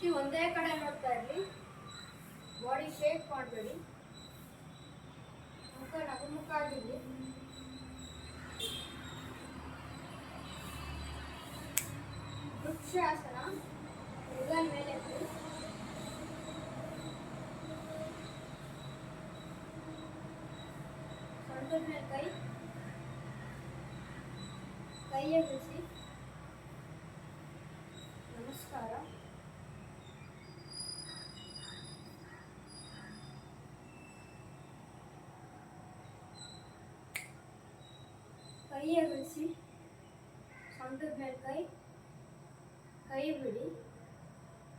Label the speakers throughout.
Speaker 1: ದೃಷ್ಟಿ ಒಂದೇ ಕಡೆ ನೋಡ್ತಾ ಇರಲಿ. ಬಾಡಿ ಶೇಕ್ ಮಾಡಬೇಡಿ. ಮುಖ ನಗುಮುಖ ಆಗಿರಲಿ. ವೃಕ್ಷಾಸನ. ಹೆಗಲ ಮೇಲೆ ಎತ್ತಿ. ಸೊಂಟದ ಮೇಲೆ ಕೈ. ಕೈಯ ಬಿಡಿಸಿ. ನಮಸ್ಕಾರ. ಕೈಯ ಬಿಡಿಸಿ. ಸೊಂಟದ ಮೇಲೆ ಕೈ. ಕೈ ಬಿಡಿ.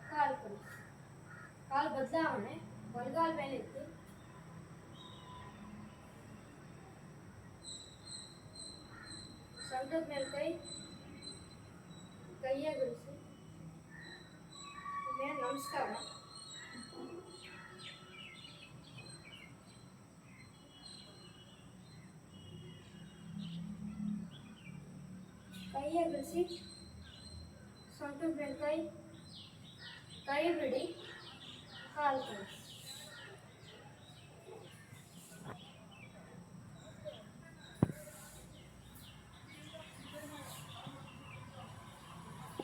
Speaker 1: ಕಾಲು ಕೊಡಿ. ಕಾಲು ಬದಲಾವಣೆ. ಬಲಗಾಲ ಮೇಲೆ ಎತ್ತಿ. ಸೊಂಟದ ಮೇಲೆ ಕೈ. ಕೈಯ ಬಿಡಿಸಿ. ಮೇಲೆ ನಮಸ್ಕಾರ. ಕೈಯ ಬಿಡಿಸಿ. ಸೊಂಟದ ಮೇಲೆ ಕೈ. ಕೈ ಬಿಡಿ. ಕಾಲು ಕೊಡಿ.